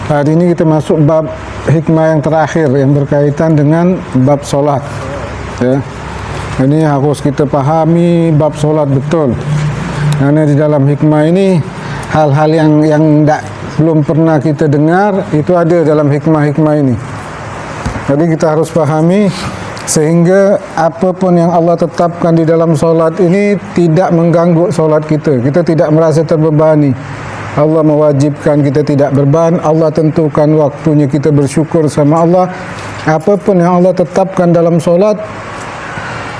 Hari ini kita masuk bab hikmah yang terakhir yang berkaitan dengan bab solat. Ya. Ini harus kita pahami bab solat betul. Karena di dalam hikmah ini hal-hal yang belum pernah kita dengar itu ada dalam hikmah-hikmah ini. Jadi kita harus pahami sehingga apapun yang Allah tetapkan di dalam solat ini tidak mengganggu solat kita. Kita tidak merasa terbebani. Allah mewajibkan kita tidak berban, Allah tentukan waktunya kita bersyukur sama Allah. Apapun yang Allah tetapkan dalam solat,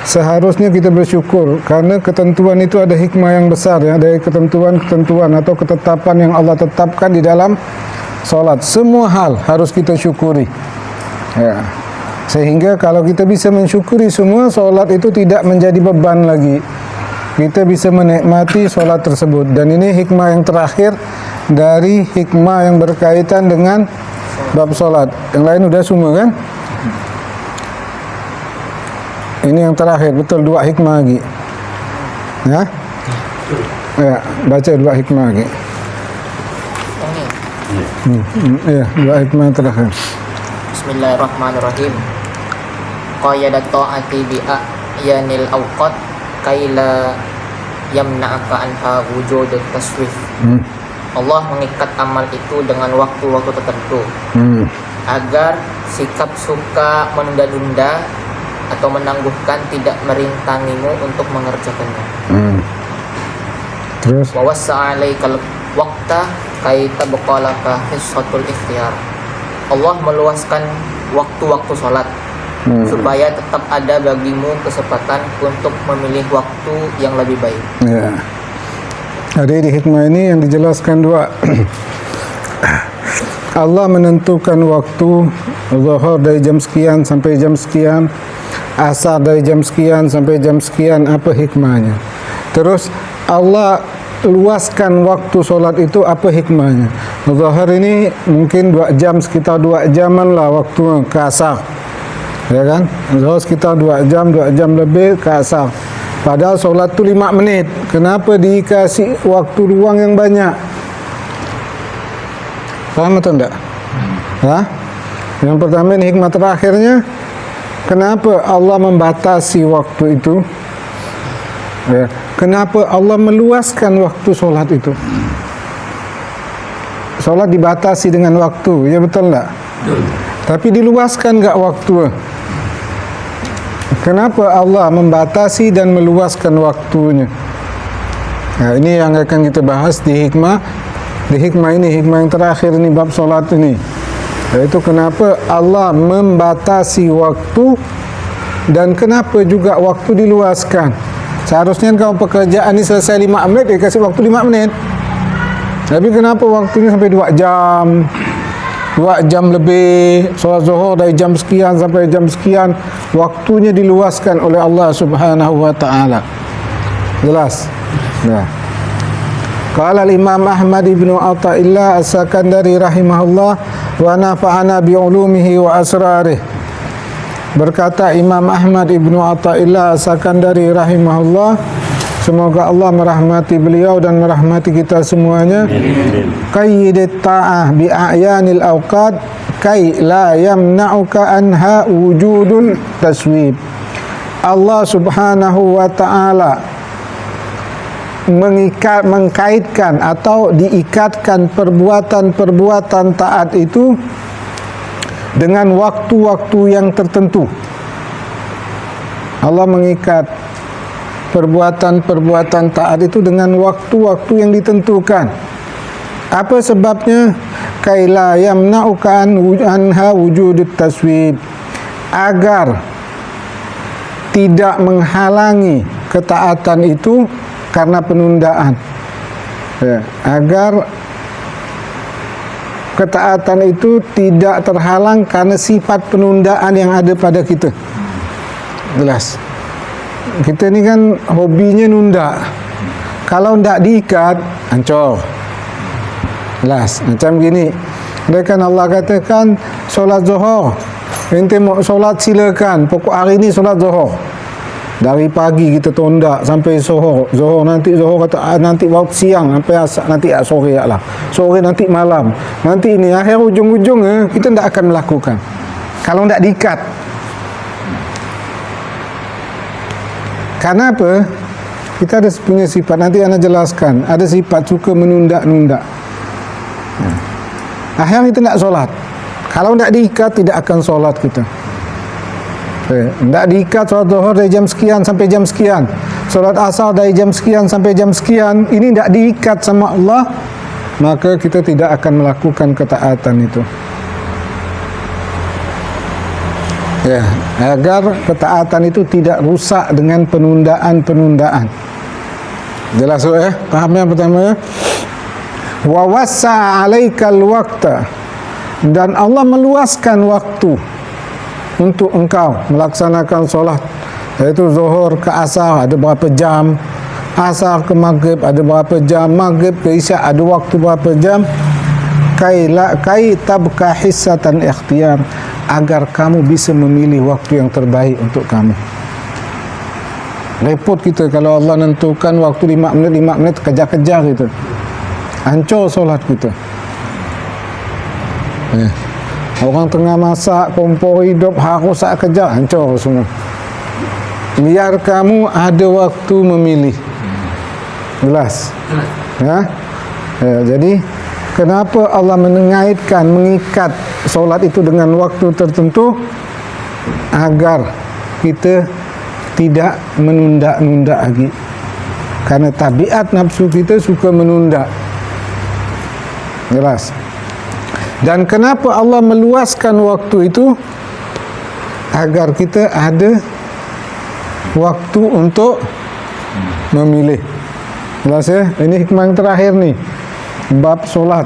seharusnya kita bersyukur, karena ketentuan itu ada hikmah yang besar ya, dari ketentuan-ketentuan atau ketetapan yang Allah tetapkan di dalam solat. Semua hal harus kita syukuri ya. Sehingga kalau kita bisa mensyukuri semua, solat itu tidak menjadi beban lagi. Kita bisa menikmati solat tersebut. Dan ini hikmah yang terakhir dari hikmah yang berkaitan dengan bab solat. Yang lain udah semua kan? Ini yang terakhir, betul, dua hikmah lagi. Ya? Ya, baca dua hikmah lagi. Ya, dua hikmah yang terakhir. Bismillahirrahmanirrahim. Qayadat ta'ati bi'ayanil awqat kaila yamna'aka anha wujudut taswif. Allah mengikat amal itu dengan waktu-waktu tertentu agar sikap suka menunda-nunda atau menangguhkan tidak merintangimu untuk mengerjakannya. Terus Wa wassa'alaikal waqta kay tabqalaka hissatul ikhtiyar. Allah meluaskan waktu-waktu salat supaya tetap ada bagimu kesempatan untuk memilih waktu yang lebih baik. ya. Jadi di hikmah ini yang dijelaskan dua. Allah menentukan waktu zuhur dari jam sekian sampai jam sekian, asar dari jam sekian sampai jam sekian. Apa hikmahnya? Terus Allah luaskan waktu solat itu, apa hikmahnya? Zuhur ini mungkin 2 jam, sekitar 2 jaman lah waktu ke asar, ya kan? Zuhur sekitar 2 jam lebih ke asar. Padahal solat tu 5 menit. Kenapa dikasih waktu ruang yang banyak? Paham atau enggak? Yang pertama ini hikmah terakhirnya, kenapa Allah membatasi waktu itu? Ya. Kenapa Allah meluaskan waktu solat itu? Solat dibatasi dengan waktu, ya betul enggak? Tapi diluaskan enggak waktu? Kenapa Allah membatasi dan meluaskan waktunya? Nah, ini yang akan kita bahas di hikmah. Di hikmah ini, hikmah yang terakhir ini bab solat ini, yaitu kenapa Allah membatasi waktu dan kenapa juga waktu diluaskan. Seharusnya kalau pekerjaan ini selesai 5 menit, dia kasih waktu 5 menit. Tapi kenapa waktunya sampai 2 jam? 2 jam lebih. Solat zuhur dari jam sekian sampai jam sekian, waktunya diluaskan oleh Allah Subhanahu wa taala. Jelas? Nah. Qala al-Imam Ahmad ibn Athaillah As-Sakandari rahimahullah wa nafa'ana bi ulumihi wa asrarih. Berkata Imam Ahmad ibnu Athaillah As-Sakandari rahimahullah, semoga Allah merahmati beliau dan merahmati kita semuanya. Qayyid ta'ah bi a'yanil awqat kay la yamna'uka anha wujudul taswib. Allah Subhanahu wa taala mengkaitkan atau diikatkan perbuatan-perbuatan taat itu dengan waktu-waktu yang tertentu. Allah mengikat perbuatan-perbuatan taat itu dengan waktu-waktu yang ditentukan. Apa sebabnya? Kaila yamna'uka anha wujudut taswib, agar tidak menghalangi ketaatan itu karena penundaan, ya, agar ketaatan itu tidak terhalang karena sifat penundaan yang ada pada kita. Jelas. Kita ni kan hobinya nunda. Kalau tidak diikat, hancur. Jelas. Macam gini. Mereka Allah katakan solat zuhur. Ente mau solat silakan. Pokok hari ini solat zuhur. Dari pagi kita tondak sampai Zuhur. Zuhur kata nanti waktu siang sampai asar, nanti sore lah. Sore nanti malam. Nanti ini akhir ujung-ujung kita tidak akan melakukan. Kalau tidak diikat. Karena apa? Kita ada punya sifat, nanti Ana jelaskan. Ada sifat suka menunda-nunda. Akhirnya kita tidak solat. Kalau tidak diikat, tidak akan solat kita. Tidak diikat solat zuhur dari jam sekian sampai jam sekian, solat asar dari jam sekian sampai jam sekian, ini tidak diikat sama Allah, maka kita tidak akan melakukan ketaatan itu. Ya, agar ketaatan itu tidak rusak dengan penundaan-penundaan. Jelas ya? Paham yang pertama ya? Wa wassa 'alaikal waqta, dan Allah meluaskan waktu untuk engkau melaksanakan solat, yaitu zuhur ke asar ada berapa jam, asar ke maghrib ada berapa jam, maghrib ke isyak ada waktu berapa jam, kai tabka hissatan ikhtiyar, agar kamu bisa memilih waktu yang terbaik untuk kamu. Repot kita kalau Allah nentukan waktu 5 menit kejar-kejar gitu, hancur solat kita. Orang tengah masak, kompor hidup, harus sak kejar, hancur semua. Biar kamu ada waktu memilih. Jelas? Ya? Jadi kenapa Allah mengikat solat itu dengan waktu tertentu? Agar kita tidak menunda-nunda lagi. Karena tabiat nafsu kita suka menunda. Jelas? Dan kenapa Allah meluaskan waktu itu? Agar kita ada waktu untuk memilih. Jelas ya? Ini hikmah yang terakhir nih, bab solat.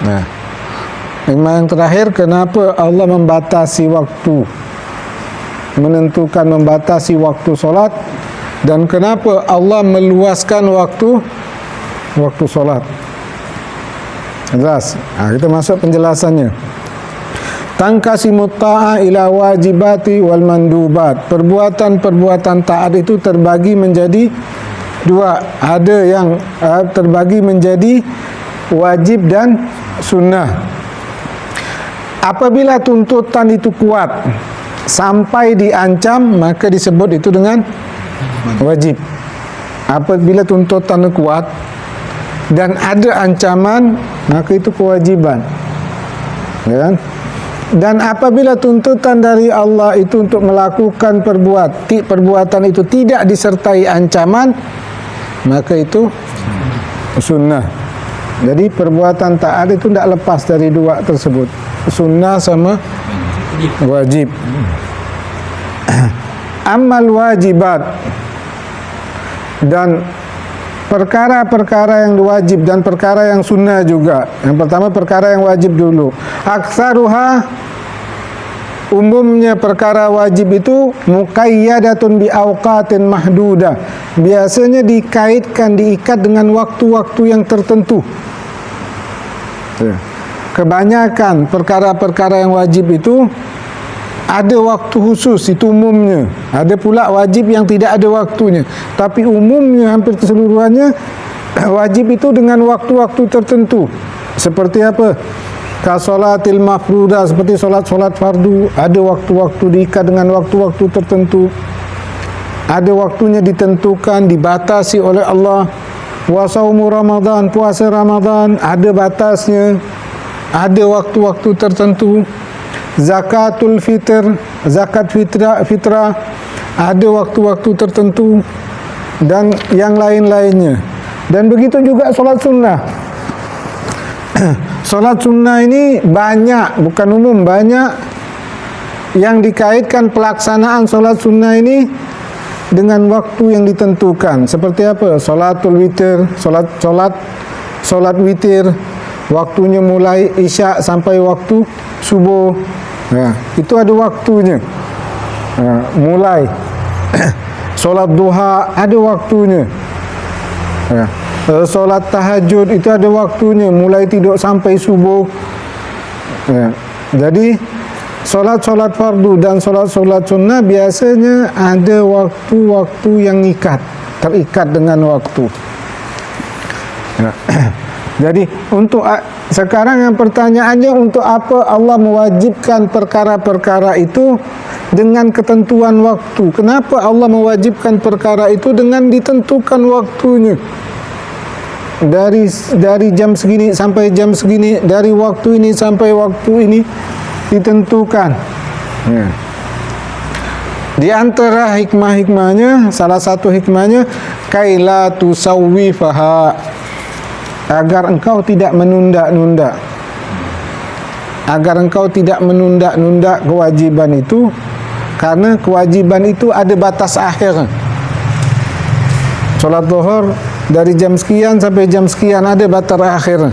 Nah, hikmah yang terakhir, kenapa Allah membatasi waktu, menentukan membatasi waktu solat, dan kenapa Allah meluaskan waktu solat. Jelas. Kita masuk penjelasannya. Tangkasimut ta'ah ila wajibati wal mandubat. Perbuatan-perbuatan taat itu terbagi menjadi dua. Ada yang terbagi menjadi wajib dan sunnah. Apabila tuntutan itu kuat sampai diancam, maka disebut itu dengan wajib. Apabila tuntutan kuat dan ada ancaman, maka itu kewajiban, ya kan? Dan apabila tuntutan dari Allah itu untuk melakukan perbuatan itu tidak disertai ancaman, maka itu sunnah. Jadi perbuatan taat itu tidak lepas dari dua tersebut, sunnah sama wajib. Amal wajibat, dan perkara-perkara yang wajib dan perkara yang sunnah juga. Yang pertama perkara yang wajib dulu. Aktsaruha, umumnya perkara wajib itu muqayyadatun bi awqatin mahdudah. Biasanya diikat dengan waktu-waktu yang tertentu. Kebanyakan perkara-perkara yang wajib itu ada waktu khusus, itu umumnya. Ada pula wajib yang tidak ada waktunya, tapi umumnya hampir keseluruhannya wajib itu dengan waktu-waktu tertentu. Seperti apa? Kasolatil mafrudah, seperti solat-solat fardu, ada waktu-waktu diikat dengan waktu-waktu tertentu. Ada waktunya ditentukan, dibatasi oleh Allah. Wa saumu Ramadan, puasa Ramadan, ada batasnya, ada waktu-waktu tertentu. Zakatul fitr, zakat fitrah, ada waktu-waktu tertentu, dan yang lain-lainnya. Dan begitu juga solat sunnah. Solat sunnah ini banyak, bukan umum, banyak yang dikaitkan pelaksanaan solat sunnah ini dengan waktu yang ditentukan. Seperti apa? Solatul witir, solat witir, waktunya mulai isya sampai waktu subuh. Itu ada waktunya. Mulai solat duha ada waktunya. Solat tahajud itu ada waktunya, mulai tidur sampai subuh. Jadi solat-solat fardu dan solat-solat sunnah biasanya ada waktu-waktu yang terikat dengan waktu. Ya. Jadi sekarang yang pertanyaannya, untuk apa Allah mewajibkan perkara-perkara itu dengan ketentuan waktu? Kenapa Allah mewajibkan perkara itu dengan ditentukan waktunya? Dari jam segini sampai jam segini, dari waktu ini sampai waktu ini ditentukan. Ya. Di antara hikmah-hikmahnya, salah satu hikmahnya, kaila tusawwifaha, agar engkau tidak menunda-nunda. Agar engkau tidak menunda-nunda kewajiban itu, karena kewajiban itu ada batas akhir. Salat zuhur dari jam sekian sampai jam sekian ada batas akhir.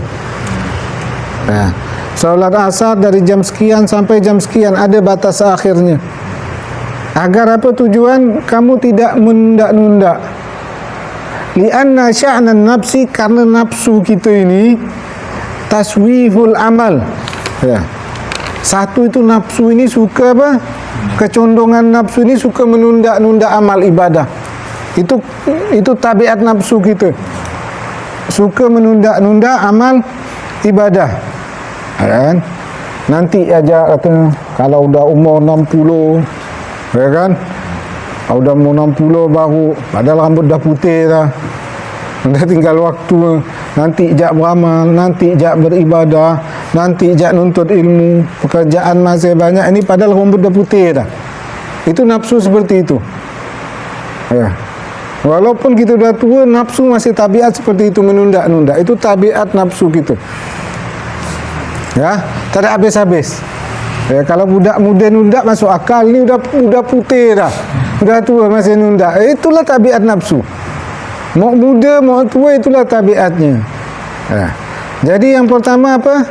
Nah, salat asar dari jam sekian sampai jam sekian ada batas akhirnya. Agar apa tujuan? Kamu tidak menunda-nunda. Lianna sya'nan nafsi, karena nafsu kita ini taswiful amal. Ya. Satu itu nafsu ini suka apa? Kecondongan nafsu ini suka menunda-nunda amal ibadah. Itu tabiat nafsu kita. Suka menunda-nunda amal ibadah. Kan? Nanti aja kata, kalau udah umur 60, ya kan? Udah mau 60 baru, padahal rambut dah putih dah. Dah tinggal waktu. Nanti jak beramal, nanti jak beribadah, nanti jak nuntut ilmu, pekerjaan masih banyak. Ini padahal rambut dah putih dah. Itu nafsu seperti itu. Ya. Walaupun kita dah tua, nafsu masih tabiat seperti itu, menunda-nunda. Itu tabiat nafsu kita. Ya, tak ada habis-habis. Ya, kalau budak muda nunda masuk akal, ni udah putih dah. Udah tua masih nunda. Itulah tabiat nafsu. Mau muda, mau tua, itulah tabiatnya. Ya. Jadi yang pertama apa?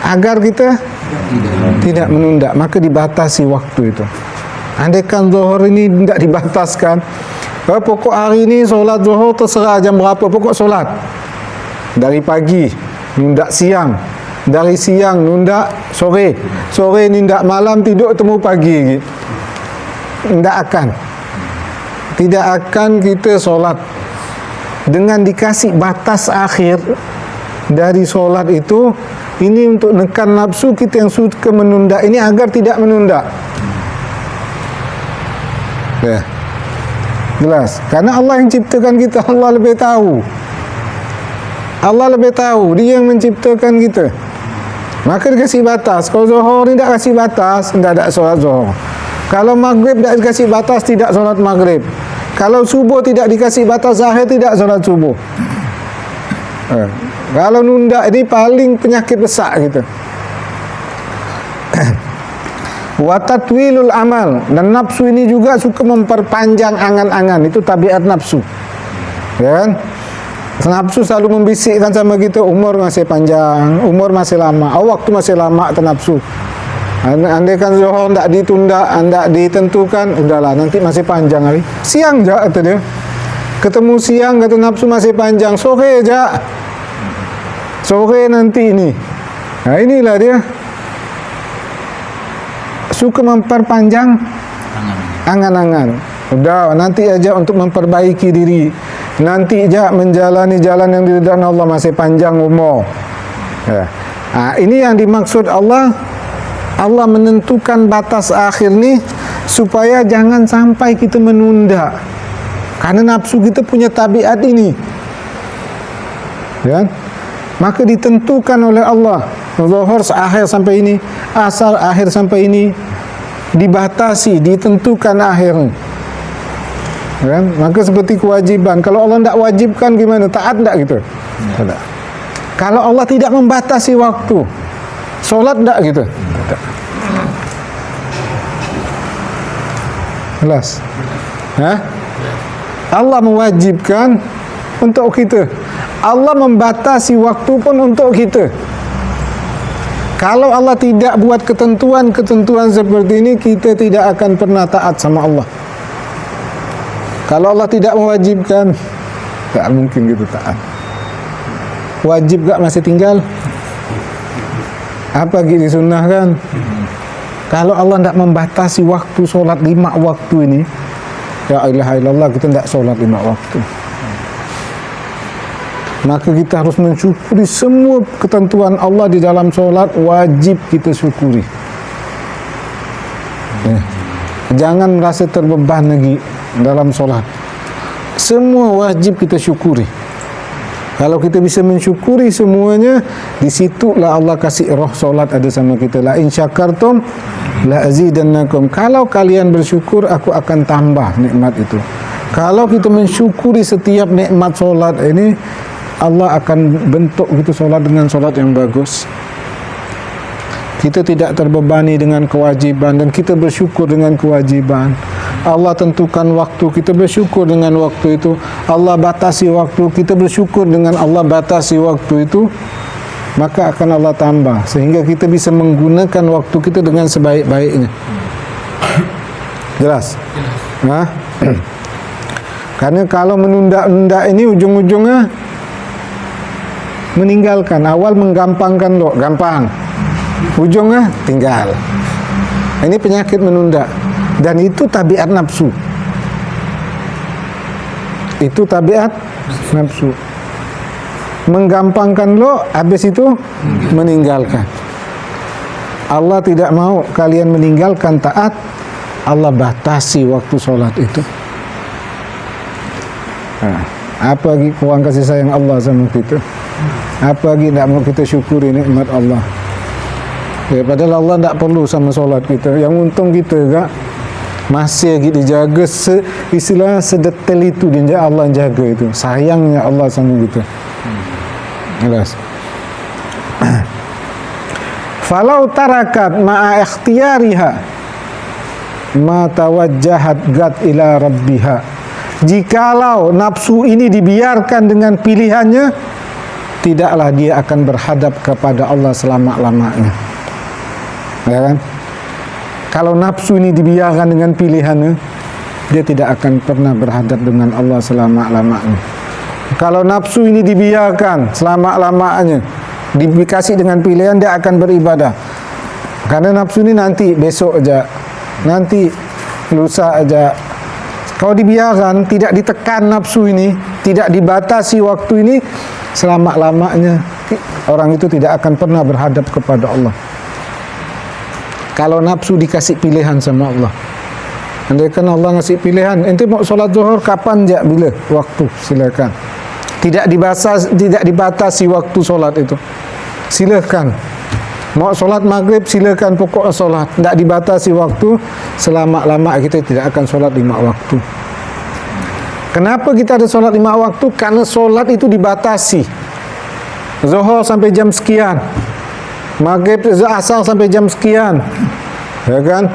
Agar kita tidak menunda, maka dibatasi waktu itu. Andaikan zuhur ini tidak dibataskan, pokok hari ini solat zuhur terserah jam berapa, pokok solat. Dari pagi, nunda siang. Dari siang, nunda sore. Sore nunda malam, tidur temu pagi. Tidak akan kita solat. Dengan dikasih batas akhir dari solat itu, ini untuk menekan nafsu kita yang suka menunda ini agar tidak menunda. Ya. Jelas. Karena Allah yang ciptakan kita, Allah lebih tahu. Allah lebih tahu, Dia yang menciptakan kita. Maka dikasih batas. Kalau zuhur ni tak kasih batas, tidak ada solat zuhur. Kalau maghrib tak dikasih batas, tidak solat maghrib. Kalau subuh tidak dikasih batas akhir, tidak solat subuh. Kalau nunda ini paling penyakit besar gitu. Wa tatwilul amal, dan nafsu ini juga suka memperpanjang angan-angan. Itu tabiat nafsu. Ya kan? Nafsu selalu membisikkan sama kita, umur masih panjang, umur masih lama, waktu masih lama, nafsu. Andaikan zuhur tidak ditunda, tidak ditentukan, udahlah nanti masih panjang hari. Siang je kata dia. Ketemu siang kata nafsu masih panjang, sore je. Sore nanti ini. Nah inilah dia. Suka memperpanjang angan-angan. Udah nanti aja untuk memperbaiki diri. Nanti aja menjalani jalan yang diridhai Allah, masih panjang umur. Ya. Nah, ini yang dimaksud Allah. Allah menentukan batas akhir ni supaya jangan sampai kita menunda. Karena nafsu kita punya tabiat ini. Ya. Maka ditentukan oleh Allah. Zuhur akhir sampai ini, asar akhir sampai ini, dibatasi, ditentukan akhirnya. Kan? Maka seperti kewajiban. Kalau Allah tidak wajibkan gimana? Taat tidak gitu? Tidak. Kalau Allah tidak membatasi waktu, solat tidak gitu? Tidak. Jelas? Hah? Allah mewajibkan untuk kita. Allah membatasi waktu pun untuk kita. Kalau Allah tidak buat ketentuan-ketentuan seperti ini, kita tidak akan pernah taat sama Allah. Kalau Allah tidak mewajibkan, tak mungkin gitu taat. Wajib gak masih tinggal? Apa gitu disunnahkan? Kalau Allah tidak membatasi waktu solat 5 waktu ini, ya ilaha illallah, kita tidak solat 5 waktu. Maka kita harus mensyukuri semua ketentuan Allah di dalam solat, wajib kita syukuri. Jangan merasa terbeban lagi dalam solat. Semua wajib kita syukuri. Kalau kita bisa mensyukuri semuanya, di situlah Allah kasih roh solat ada sama kita. La in syakartum la azidannakum. Kalau kalian bersyukur, aku akan tambah nikmat itu. Kalau kita mensyukuri setiap nikmat solat ini, Allah akan bentuk kita solat dengan solat yang bagus. Kita tidak terbebani dengan kewajiban dan kita bersyukur dengan kewajiban. Allah tentukan waktu, kita bersyukur dengan waktu itu. Allah batasi waktu, kita bersyukur dengan Allah batasi waktu itu. Maka akan Allah tambah sehingga kita bisa menggunakan waktu kita dengan sebaik-baiknya. Jelas? Nah, karena kalau menunda-nunda ini ujung-ujungnya meninggalkan. Awal menggampangkan loh, gampang. Ujungnya tinggal. Ini penyakit menunda. Dan itu tabiat nafsu. Itu tabiat nafsu. Menggampangkan lo, habis itu meninggalkan. Allah tidak mau kalian meninggalkan taat. Allah batasi waktu sholat itu. Nah, apa lagi kurang kasih sayang Allah sama kita? Apa lagi tidak mau kita syukuri nikmat Allah? Ya, padahal Allah tidak perlu sama solat kita. Yang untung kita juga masih lagi dijaga istilah sedetail itu dia Allah jaga itu. Sayangnya Allah sama kita. Jelas. Falau tarakat ma'a ikhtiyariha ma tawajjahat gad ila rabbiha. Jikalau nafsu ini dibiarkan dengan pilihannya, tidaklah dia akan berhadap kepada Allah selama-lamanya. Ya kan? Kalau nafsu ini dibiarkan dengan pilihannya, dia tidak akan pernah berhadap dengan Allah selama-lamanya. Kalau nafsu ini dibiarkan selama-lamanya, dikasih dengan pilihan, dia akan beribadah. Karena nafsu ini nanti besok aja, nanti lusa aja. Kalau dibiarkan, tidak ditekan nafsu ini, tidak dibatasi waktu ini, selama-lamanya orang itu tidak akan pernah berhadap kepada Allah. Kalau nafsu dikasih pilihan sama Allah, andaikan Allah ngasih pilihan, ente mau solat zuhur kapan aja, bila waktu, silakan. Tidak dibatasi waktu solat itu, silakan. Mau solat maghrib, silakan, pokok solat, tidak dibatasi waktu. Selama-lama kita tidak akan solat 5 waktu. Kenapa kita ada solat 5 waktu? Karena solat itu dibatasi. Zuhur sampai jam sekian, maghrib asar sampai jam sekian, ya kan?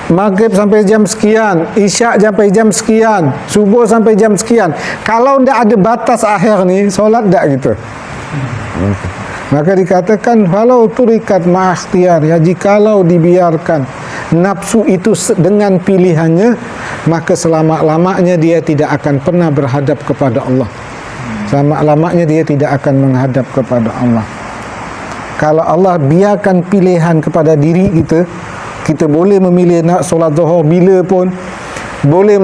Maghrib sampai jam sekian, isya sampai jam sekian, subuh sampai jam sekian. Kalau tidak ada batas akhir nih, solat tidak gitu. Maka dikatakan walau turikat ma'akhtiyar, ya, jikalau dibiarkan nafsu itu dengan pilihannya, maka selama-lamanya dia tidak akan pernah berhadap kepada Allah. Selama-lamanya dia tidak akan menghadap kepada Allah. Kalau Allah biarkan pilihan kepada diri kita, kita boleh memilih nak solat zuhur bila pun, boleh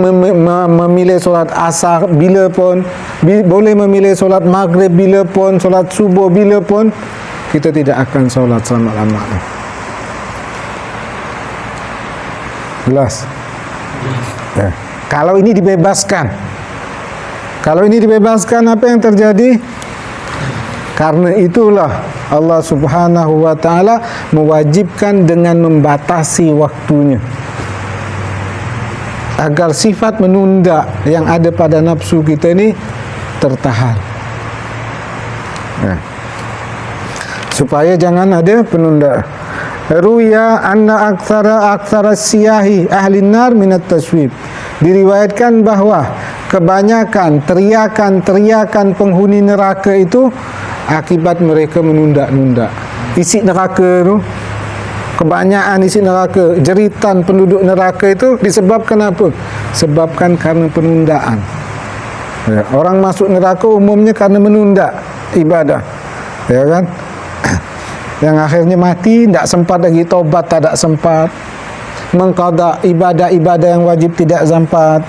memilih solat asar bila pun, boleh memilih solat maghrib bila pun, solat subuh bila pun, kita tidak akan solat selama-lamanya. Jelas? Ya. Kalau ini dibebaskan, apa yang terjadi? Karena itulah Allah Subhanahu wa ta'ala mewajibkan dengan membatasi waktunya, agar sifat menunda yang ada pada nafsu kita ini tertahan, ya. Supaya jangan ada penunda. Ruya anna aktsara siyahi ahli nar minat taswib. Diriwayatkan bahwa kebanyakan teriakan penghuni neraka itu akibat mereka menunda-nunda. Isi neraka itu, kebanyakan isi neraka, jeritan penduduk neraka itu disebabkan apa? Sebabkan karena penundaan. Ya, orang masuk neraka umumnya karena menunda ibadah, ya kan? yang akhirnya mati, tidak sempat lagi tobat, tak sempat mengqada ibadah-ibadah yang wajib, tidak sempat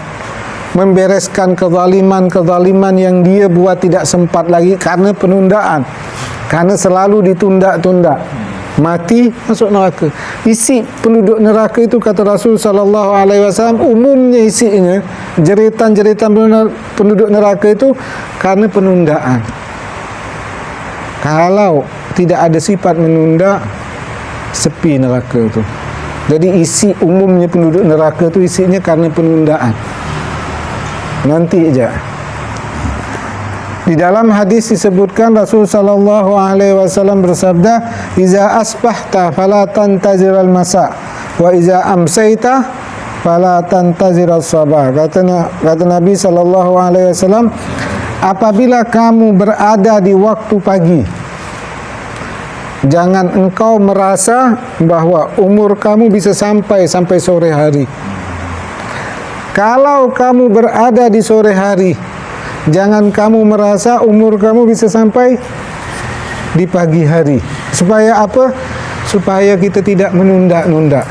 membereskan kezaliman yang dia buat, tidak sempat lagi karena penundaan, karena selalu ditunda-tunda. Mati, masuk neraka. Isi penduduk neraka itu, kata Rasul sallallahu alaihi wasallam, umumnya isinya jeritan-jeritan penduduk neraka itu karena penundaan. Kalau tidak ada sifat menunda, sepi neraka itu. Jadi isi umumnya penduduk neraka itu isinya karena penundaan. Nanti aja. Di dalam hadis disebutkan Rasul sallallahu alaihi wasallam bersabda, "Iza asbahta fala tantaziral masa, wa iza amsayta fala tantaziral sabah." Kata Nabi sallallahu alaihi wasallam, apabila kamu berada di waktu pagi, jangan engkau merasa bahwa umur kamu bisa sampai sore hari. Kalau kamu berada di sore hari, jangan kamu merasa umur kamu bisa sampai di pagi hari. Supaya apa? Supaya kita tidak menunda-nunda.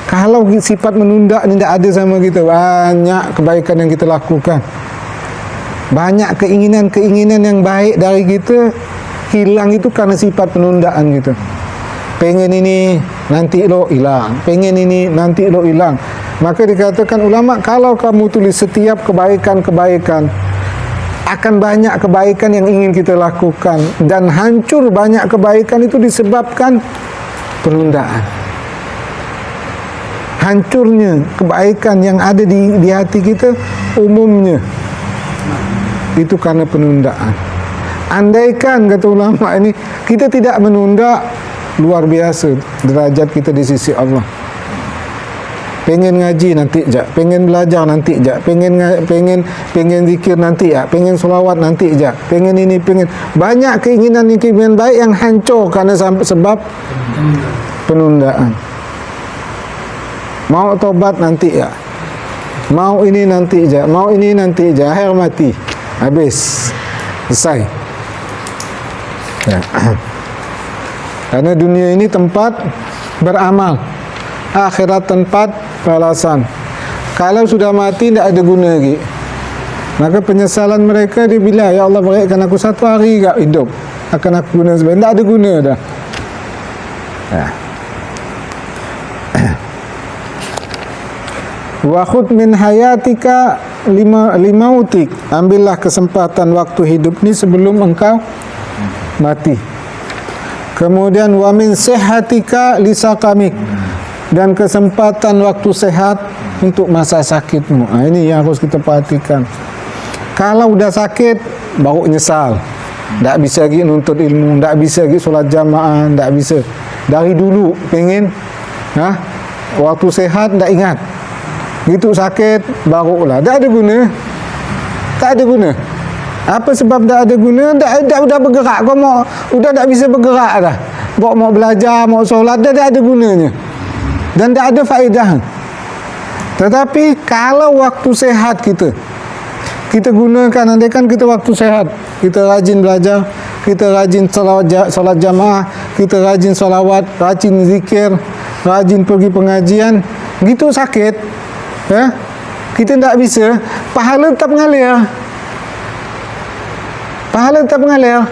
Kalau sifat menunda ini tidak ada sama kita, banyak kebaikan yang kita lakukan, banyak keinginan-keinginan yang baik dari kita hilang itu karena sifat penundaan gitu. Pengen ini nanti lo hilang, pengen ini nanti lo hilang. Maka dikatakan ulama, kalau kamu tulis setiap kebaikan-kebaikan, akan banyak kebaikan yang ingin kita lakukan, dan hancur banyak kebaikan itu disebabkan penundaan. Hancurnya kebaikan yang ada di hati kita umumnya itu karena penundaan. Andaikan, kata ulama ini, kita tidak menunda, luar biasa derajat kita di sisi Allah. Pengen ngaji nanti aja, pengen belajar nanti aja, pengen zikir nanti ya, pengen selawat nanti aja, pengen ini, pengen banyak keinginan baik yang hancur karena sebab penundaan. Mau tobat nanti ya, mau ini nanti aja, mau ini nanti aja, akhir mati, habis, selesai. Ya. Karena dunia ini tempat beramal, akhirat tempat balasan. Kalau sudah mati tidak ada guna lagi. Maka penyesalan mereka, dia bilang, ya Allah, berikan aku satu hari gak hidup, akan aku guna sebenarnya. Tidak ada guna dah. Ya. Wa khudh min hayatika limautik. Ambillah kesempatan waktu hidup ni sebelum engkau mati. Kemudian wa min sehatika lisaqamik, dan kesempatan waktu sehat untuk masa sakitmu. Ini yang harus kita perhatikan. Kalau udah sakit baru nyesal, tak bisa lagi nuntut ilmu, tak bisa lagi solat jamaah, tak bisa. Dari dulu pengen, waktu sehat tak ingat, gitu sakit barulah, tak ada guna, tak ada guna. Apa sebab tak ada guna? Tak udah bergerak, kau udah tak bisa bergerak dah. Mau belajar, mau solat, dah tak ada gunanya. Dan tak ada faedah. Tetapi kalau waktu sehat kita gunakan, andaikan kita waktu sehat, kita rajin belajar, kita rajin salat jamaah, kita rajin salawat, rajin zikir, rajin pergi pengajian, gitu sakit, kita tak bisa, pahala tetap mengalir. Pahala tetap mengalir.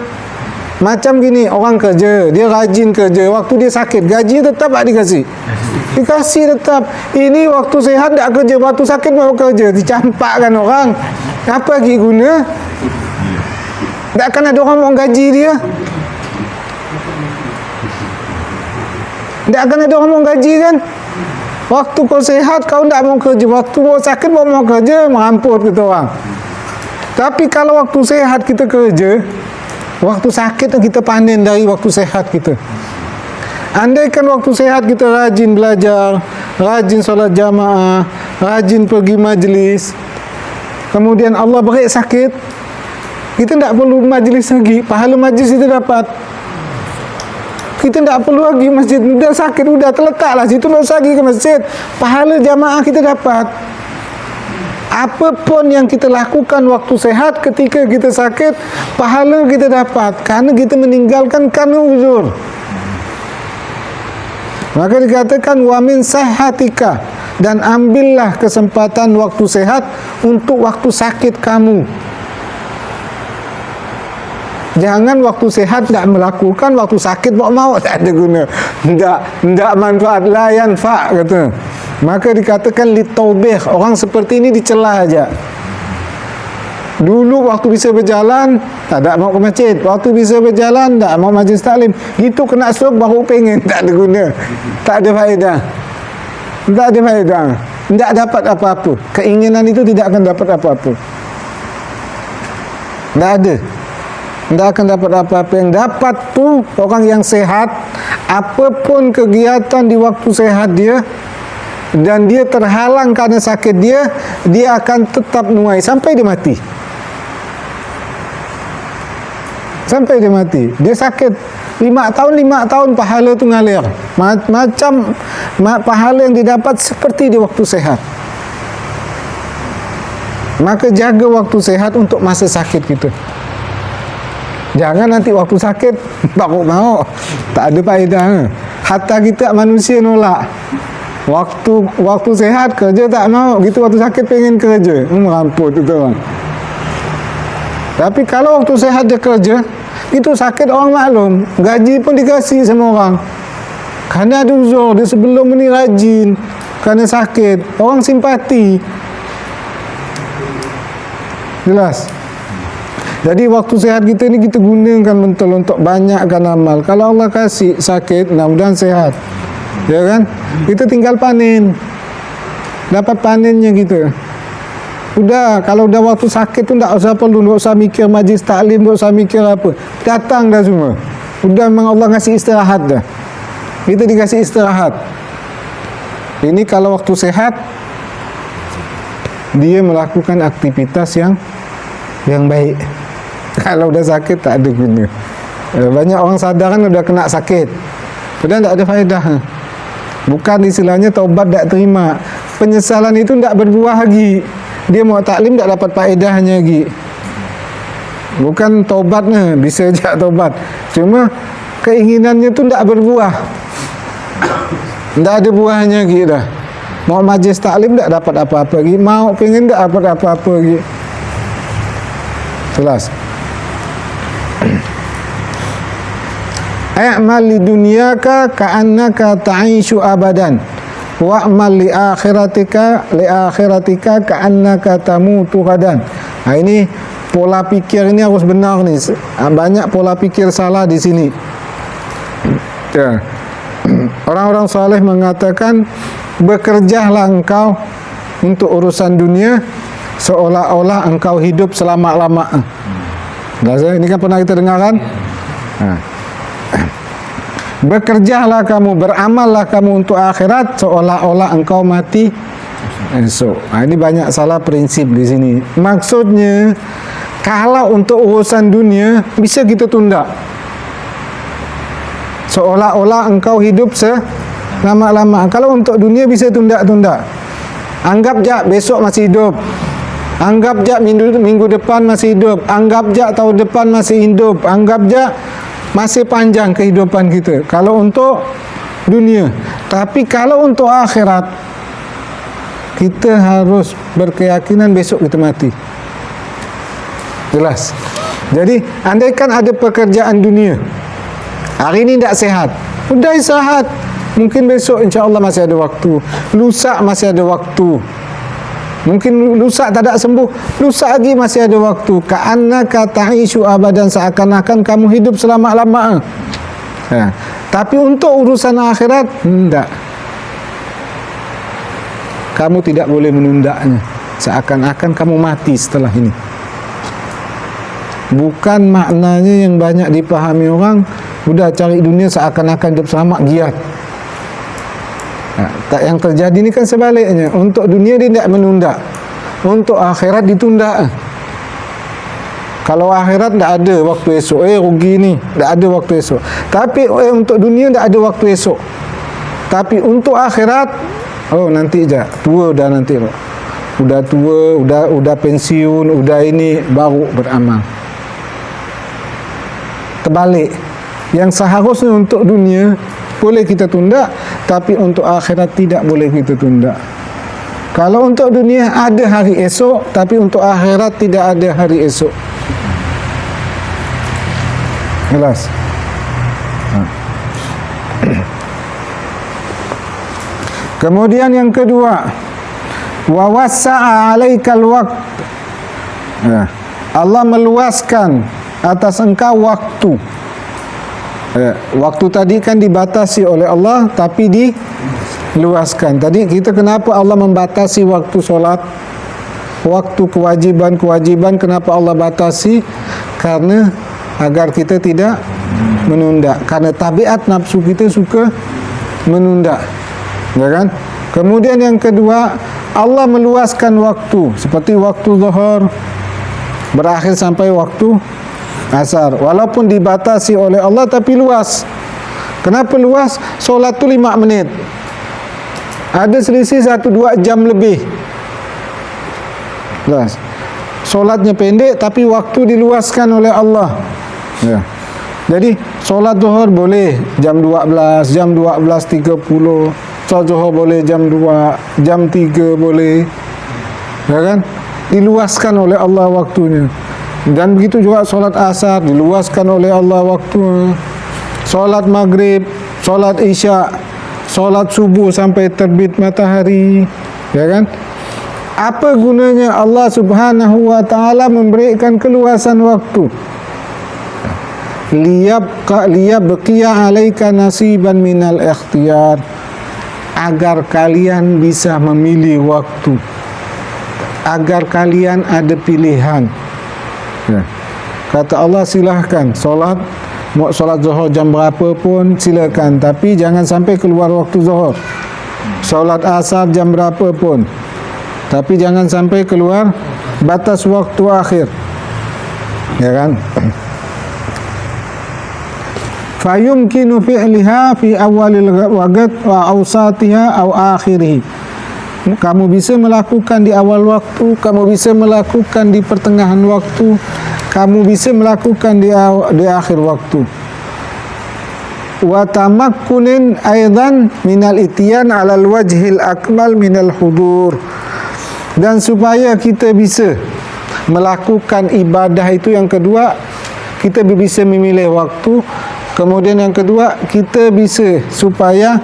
Macam gini, orang kerja, dia rajin kerja, waktu dia sakit, gaji tetap tak dikasih. Dikasih tetap. Ini waktu sehat tak kerja, waktu sakit mau kerja, dicampakkan orang. Apa lagi guna? Tak akan ada orang mau gaji dia. Tak akan ada orang mau gaji kan? Waktu kau sehat kau tak mau kerja, waktu kau sakit kau mau kerja, mampus kita orang. Tapi kalau waktu sehat kita kerja, waktu sakit kita panen dari waktu sehat kita. Andaikan waktu sehat kita rajin belajar, rajin solat jamaah, rajin pergi majlis, kemudian Allah beri sakit, kita tak perlu majlis lagi, pahala majlis itu dapat. Kita tak perlu lagi masjid, udah sakit, udah terletaklah situ, tak usah lagi ke masjid, pahala jamaah kita dapat. Apapun yang kita lakukan waktu sehat, ketika kita sakit, pahala kita dapat. Karena kita meninggalkan karena uzur. Maka dikatakan wa min sahhatika, dan ambillah kesempatan waktu sehat untuk waktu sakit kamu. Jangan waktu sehat tak melakukan, waktu sakit mau tak ada guna. Tidak manfaat, la yanfa kata. Maka dikatakan litaubih, orang seperti ini dicela aja. Dulu waktu bisa berjalan tak ada mau ke masjid, waktu bisa berjalan tak mau majlis taklim, gitu kena stroke baru pengen, tak ada guna, tak ada faedah, tak ada faedah, tak dapat apa-apa. Keinginan itu tidak akan dapat apa-apa, tak ada, tak akan dapat apa-apa. Yang dapat tu orang yang sehat, apapun kegiatan di waktu sehat dia, dan dia terhalang karena sakit dia akan tetap nuai sampai dia mati. Sampai dia mati. Dia sakit 5 tahun pahala tu ngalir. Macam pahala yang didapat seperti di waktu sehat. Maka jaga waktu sehat untuk masa sakit kita. Jangan nanti waktu sakit baru mau. Tak ada faedah. Hatta kita manusia nolak. Waktu sehat kerja tak mau, gitu waktu sakit pengen kerja. Meramput itu orang. Tapi kalau waktu sehat dia kerja, itu sakit orang maklum, gaji pun dikasih sama orang. Kerana ada uzur, dia sebelum ni rajin, kerana sakit, orang simpati. Jelas? Jadi waktu sehat kita ni kita gunakan betul untuk banyakkan amal. Kalau Allah kasih sakit, mudah-mudahan sehat. Ya kan? Kita tinggal panen. Dapat panennya kita. Udah, kalau dah waktu sakit tu tak usah perlu, tak usah mikir majlis taklim, tak usah mikir apa. Datang dah semua. Udah memang Allah ngasih istirahat dah. Kita dikasih istirahat. Ini kalau waktu sehat, dia melakukan aktivitas yang baik. Kalau udah sakit tak ada guna. Banyak orang sadar kan udah kena sakit, padahal tak ada faedah. Bukan istilahnya taubat tak terima, penyesalan itu tak berbuah lagi. Dia mau taklim tak dapat faedahnya lagi. Bukan taubatnya, bisa je taubat, cuma keinginannya tu tak berbuah, tak ada buahnya lagi dah. Mau majlis taklim tak dapat apa-apa lagi, mau pengen tak dapat apa-apa lagi. Jelas. A'mal li dunyaka ka'annaka ta'ishu abadan wa'mal li akhiratika ka'annaka tamutu ghadan. Ini pola pikir ini harus benar ni. Banyak pola pikir salah di sini. Ya. Orang-orang saleh mengatakan, bekerjalah engkau untuk urusan dunia seolah-olah engkau hidup selama-lama. Ini kan pernah kita dengar kan? Bekerjalah kamu, beramallah kamu untuk akhirat seolah-olah engkau mati esok. Ini banyak salah prinsip di sini. Maksudnya, kalau untuk urusan dunia bisa kita tunda, seolah-olah engkau hidup selama-lama. Kalau untuk dunia bisa tunda-tunda. Anggap je besok masih hidup, anggap je minggu depan masih hidup, anggap je tahun depan masih hidup, anggap je masih panjang kehidupan kita kalau untuk dunia. Tapi kalau untuk akhirat, kita harus berkeyakinan besok kita mati. Jelas? Jadi andaikan ada pekerjaan dunia, hari ini tak sehat, udah istirahat. Mungkin besok insya-Allah masih ada waktu, lusa masih ada waktu. Mungkin lusa tak ada sembuh, lusa lagi masih ada waktu. Ka'annaka ta'ishu abadan, seakan-akan kamu hidup selama-lama. Tapi untuk urusan akhirat, tidak. Kamu tidak boleh menundanya, seakan-akan kamu mati setelah ini. Bukan maknanya yang banyak dipahami orang, udah cari dunia seakan-akan hidup selama, giat. Tak, yang terjadi ni kan sebaliknya. Untuk dunia dia tidak menunda, untuk akhirat ditunda. Kalau akhirat tidak ada waktu esok, rugi ni, tidak ada waktu esok. Tapi untuk dunia tidak ada waktu esok. Tapi untuk akhirat, nanti je, tua dah nanti, udah tua, udah pensiun, udah ini baru beramal. Terbalik. Yang seharusnya untuk dunia boleh kita tunda, tapi untuk akhirat tidak boleh kita tunda. Kalau untuk dunia ada hari esok, tapi untuk akhirat tidak ada hari esok. Jelas? Kemudian yang kedua, wa wassa'a 'alaikal waqt. Allah meluaskan atas engkau waktu. Waktu tadi kan dibatasi oleh Allah, tapi diluaskan. Tadi kita kenapa Allah membatasi waktu solat? Waktu kewajiban kenapa Allah batasi? Karena agar kita tidak menunda. Karena tabiat nafsu kita suka menunda. Ya kan? Kemudian yang kedua, Allah meluaskan waktu, seperti waktu zuhur berakhir sampai waktu asar. Walaupun dibatasi oleh Allah, tapi luas. Kenapa luas? Solat tu 5 menit. Ada selisih 1-2 jam lebih. Luas. Solatnya pendek, tapi waktu diluaskan oleh Allah. Ya. Jadi solat zuhur boleh jam 12, jam 12.30. Solat zuhur boleh jam 2, jam 3 boleh. Ya kan? Diluaskan oleh Allah waktunya. Dan begitu juga solat asar diluaskan oleh Allah waktunya. Solat maghrib, solat isya, solat subuh sampai terbit matahari. Ya kan? Apa gunanya Allah Subhanahu wa taala memberikan keluasan waktu? Liyabqiya 'alaika nasiban minal ikhtiyar, agar kalian bisa memilih waktu, agar kalian ada pilihan. Ya. Kata Allah, silahkan solat, mau solat zuhur jam berapa pun silakan, tapi jangan sampai keluar waktu zuhur. Solat asar jam berapa pun, tapi jangan sampai keluar batas waktu akhir. Ya kan? Fayumkinu fi'liha fi awalil waqt wa awsatiha aw akhirih. Kamu bisa melakukan di awal waktu, kamu bisa melakukan di pertengahan waktu, kamu bisa melakukan di akhir waktu. Wa tamakkunin aidan minal ityan 'alal wajhil akmal minal hudur. Dan supaya kita bisa melakukan ibadah itu, yang kedua, kita bisa memilih waktu. Kemudian yang kedua, kita bisa supaya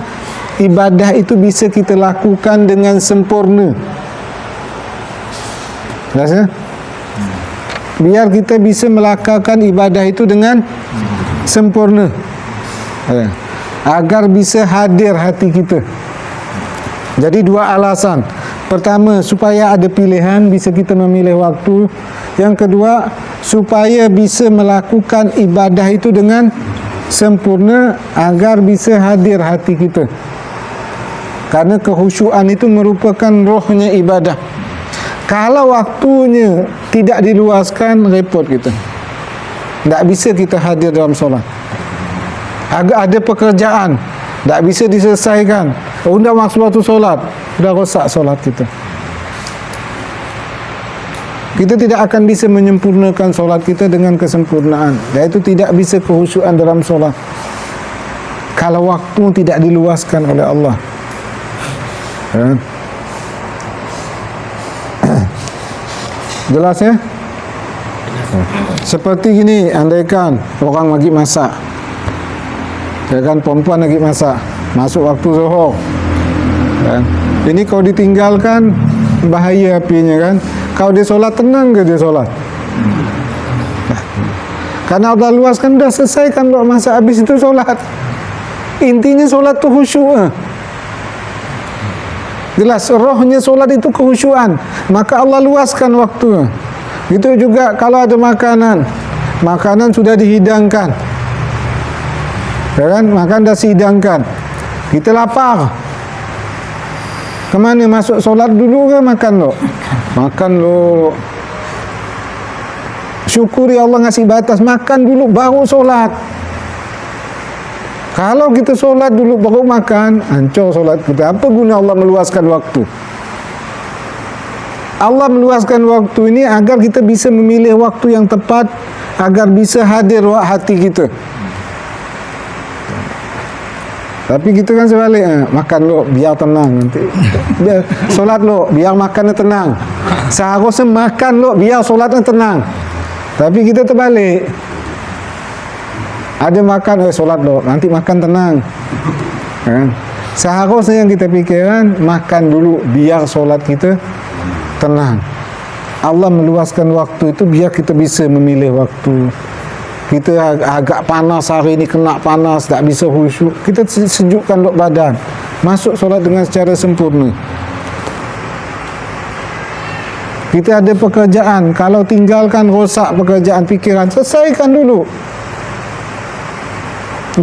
ibadah itu bisa kita lakukan dengan sempurna. Rasa? Biar kita bisa melakukan ibadah itu dengan sempurna. Agar bisa hadir hati kita. Jadi 2 alasan. Pertama, supaya ada pilihan, bisa kita memilih waktu. Yang kedua, supaya bisa melakukan ibadah itu dengan sempurna, agar bisa hadir hati kita. Karena kekhusyuan itu merupakan rohnya ibadah. Kalau waktunya tidak diluaskan, repot kita. Tak bisa kita hadir dalam solat. Agak ada pekerjaan, tak bisa diselesaikan. Dah masuk waktu solat, dah rosak solat kita. Kita tidak akan bisa menyempurnakan solat kita dengan kesempurnaan. Dan itu tidak bisa kekhusyuan dalam solat kalau waktu tidak diluaskan oleh Allah. Ya. Jelas ya? Seperti gini, andaikan orang lagi masak, ya kan, perempuan lagi masak, masuk waktu zuhur, ya. Ini kalau ditinggalkan bahaya apinya kan. Kalau dia solat, tenang ke dia solat? Karena udah luas kan, udah selesai kan, kalau masa habis itu solat. Intinya solat itu khusyuk. Jelas, rohnya solat itu kekhusyuan. Maka Allah luaskan waktu. Itu juga kalau ada makanan, makanan sudah dihidangkan, ya kan, makan dah dihidangkan, kita lapar, kemana? Masuk solat dulu ke makan lo? Makan lo. Syukuri Allah ngasih batas, makan dulu baru solat. Kalau kita solat dulu baru makan, hancur solat kita. Apa guna Allah meluaskan waktu? Allah meluaskan waktu ini agar kita bisa memilih waktu yang tepat, agar bisa hadir hati kita. Tapi kita kan sebaliknya, makan lo biar tenang nanti. Biar solat lo biar makannya tenang. Seharusnya makan lo biar solatnya tenang. Tapi kita terbalik. Ada makan, solat lo nanti makan tenang. Kan? Seharusnya yang kita pikirkan makan dulu biar solat kita tenang. Allah meluaskan waktu itu biar kita bisa memilih waktu. Kita agak panas hari ini, kena panas, tak bisa khusyuk, kita sejukkan badan, masuk solat dengan secara sempurna. Kita ada pekerjaan, kalau tinggalkan rosak pekerjaan fikiran, selesaikan dulu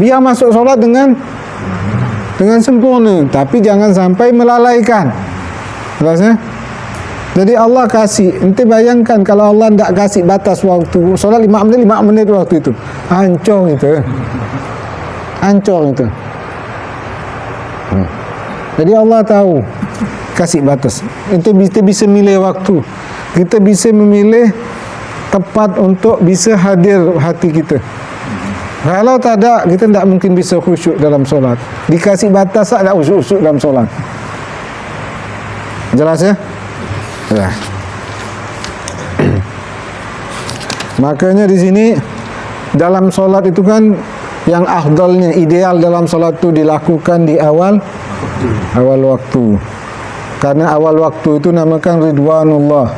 biar masuk solat dengan sempurna. Tapi jangan sampai melalaikan. Jelas ya? Jadi Allah kasih, ente bayangkan kalau Allah tidak kasih batas waktu, solat 5 menit waktu itu, hancur itu. Jadi Allah tahu, kasih batas. Ente bisa milih waktu, kita bisa memilih tepat untuk bisa hadir hati kita. Kalau tak ada, kita tidak mungkin bisa khusyuk dalam solat. Dikasih batas, tak ada khusyuk dalam solat. Jelas ya? Ya. Makanya di sini dalam solat itu kan yang afdalnya, ideal dalam solat itu dilakukan di awal waktu. Karena awal waktu itu namakan ridwanullah,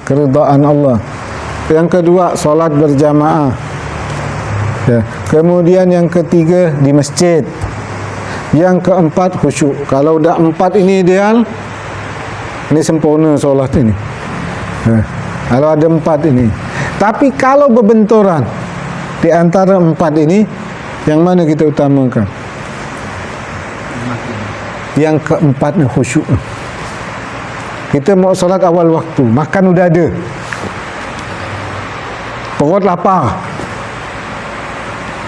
keridhaan Allah. Yang kedua solat berjamaah. Ya. Kemudian yang ketiga di masjid. Yang keempat khusyuk. Kalau dah 4 ini ideal, ini sempurna solat ini. Kalau ada 4 ini. Tapi kalau berbenturan di antara 4 ini, yang mana kita utamakan? Yang keempatnya khusyuk. Kita mau solat awal waktu, makan udah ada, perut lapar.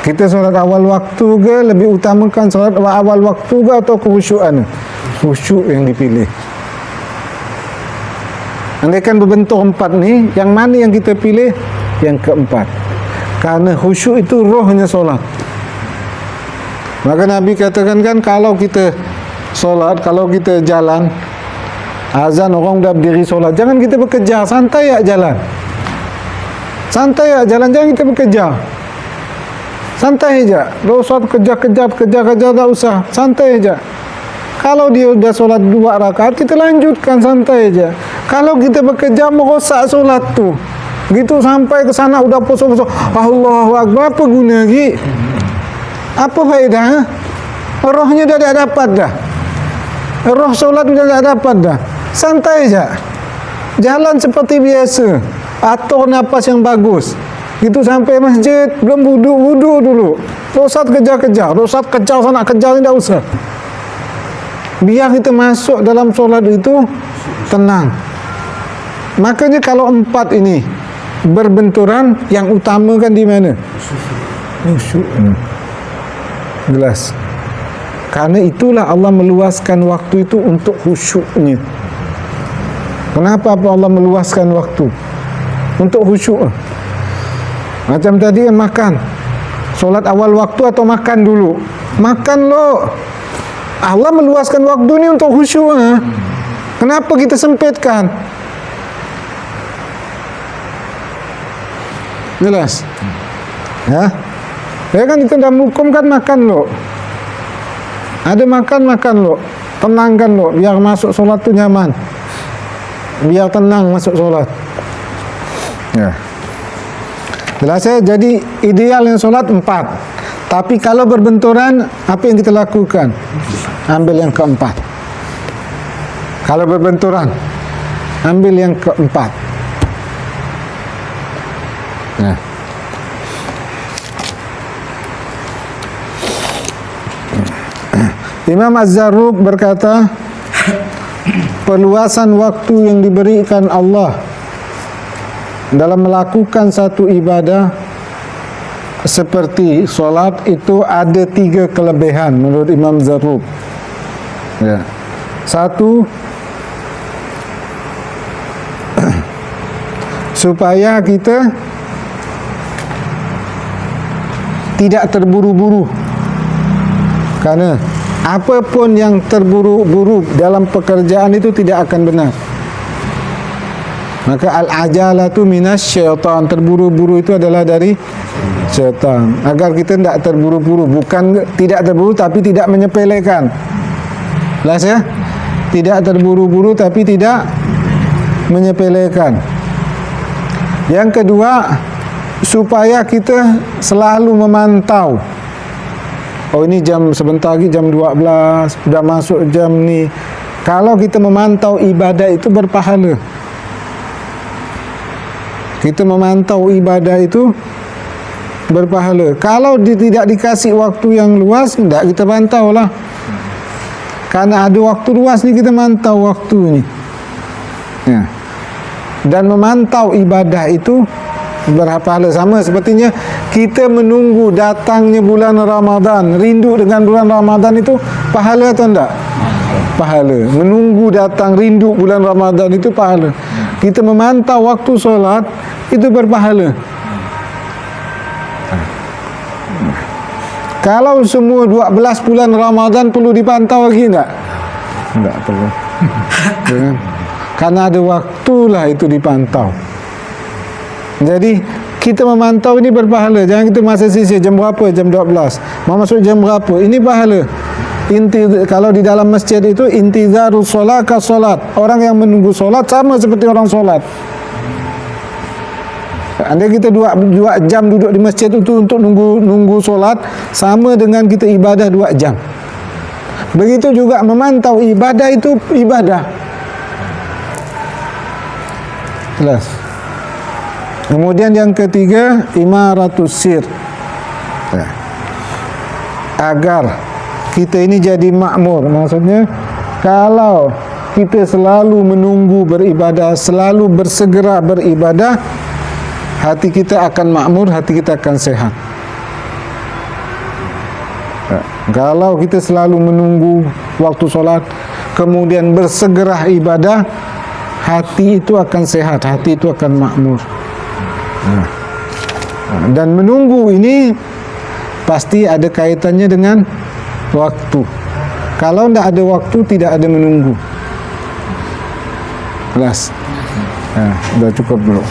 Kita solat awal waktu ke lebih utamakan solat awal waktu ke atau khusyukan? Khusyuk yang dipilih. Andaikan berbentuk 4 ni, yang mana yang kita pilih? Yang keempat. Karena khusyuk itu rohnya solat. Maka Nabi katakan kan, kalau kita solat, kalau kita jalan, azan orang dah berdiri solat, jangan kita bekerja, santai ya jalan. Santai ya jalan, jangan kita bekerja. Santai aja. Solat kerja tak usah. Santai aja. Kalau dia sudah solat 2 rakaat, kita lanjutkan santai aja. Kalau kita bekerja merosak solat tu, gitu sampai ke sana udah poso-poso, Allahu Akbar, apa guna lagi? Apa faedah? Rohnya dah tak dapat dah. Roh solat dah tak dapat dah. Santai aja. Jalan seperti biasa. Atur nafas yang bagus. Gitu sampai masjid, belum wudu dulu. Rosat kejar-kejar, rosat kejar sana, kejar ni tak usah. Biar kita masuk dalam solat itu tenang. Makanya kalau 4 ini berbenturan, yang utama kan di mana? Khusyuk. Jelas. Karena itulah Allah meluaskan waktu itu untuk khusyuknya. Kenapa Allah meluaskan waktu? Untuk khusyuk. Macam tadi kan makan. Solat awal waktu atau makan dulu? Makan lo. Allah meluaskan waktu ini untuk khusyuk. Kenapa kita sempitkan? Jelas. Ya. Ya kan kita dah hukum kan makan lo. Ada makan lo. Tenangkan lo biar masuk solat tu nyaman. Biar tenang masuk solat. Ya. Jelas ya, jadi idealnya solat 4. Tapi kalau berbenturan, apa yang kita lakukan? Ambil yang keempat. Kalau berbenturan, ambil yang keempat. Nah. Imam Az-Zarruq berkata, perluasan waktu yang diberikan Allah dalam melakukan satu ibadah seperti solat itu ada 3 kelebihan menurut Imam Zarruq. Ya. 1, supaya kita tidak terburu-buru Karena apapun yang terburu-buru dalam pekerjaan itu tidak akan benar. Maka al-ajalatu minasyaitan, terburu-buru itu adalah dari syaitan. Agar kita tidak terburu-buru, bukan tidak terburu tapi tidak menyepelekan. Jelas ya? Tidak terburu-buru tapi tidak menyepelekan. Yang kedua, supaya kita selalu memantau. Oh, ini jam sebentar lagi jam 12, sudah masuk jam ni. Kalau kita memantau ibadah itu berpahala. Kita memantau ibadah itu berpahala. Kalau tidak dikasih waktu yang luas, tidak kita pantau lah. Karena ada waktu luas ni kita mantau waktu ni. Ya. Dan memantau ibadah itu berpahala. Sama sepertinya kita menunggu datangnya bulan Ramadan, rindu dengan bulan Ramadan itu pahala atau tidak? Pahala. Menunggu datang rindu bulan Ramadan itu pahala. Kita memantau waktu solat itu berpahala. Kalau semua 12 bulan Ramadan perlu dipantau lagi enggak? Enggak perlu. Karena ada waktulah itu dipantau. Jadi kita memantau ini berpahala. Jangan kita masa sisi jam berapa, jam 12. Mau masuk jam berapa, ini pahala. Kalau di dalam masjid itu intizarus solat ka solat. Orang yang menunggu solat sama seperti orang solat. Andai kita 2 jam duduk di masjid itu untuk nunggu solat, sama dengan kita ibadah 2 jam. Begitu juga memantau ibadah itu ibadah. Jelas. Kemudian yang ketiga, imaratus sir. Ya. Agar kita ini jadi makmur. Maksudnya, kalau kita selalu menunggu beribadah, selalu bersegera beribadah, hati kita akan makmur, hati kita akan sehat. Ya. Kalau kita selalu menunggu waktu solat, kemudian bersegera ibadah, hati itu akan sehat, hati itu akan makmur. Nah. Dan menunggu ini pasti ada kaitannya dengan waktu. Kalau tidak ada waktu, tidak ada menunggu. Jelas. Sudah cukup dulu.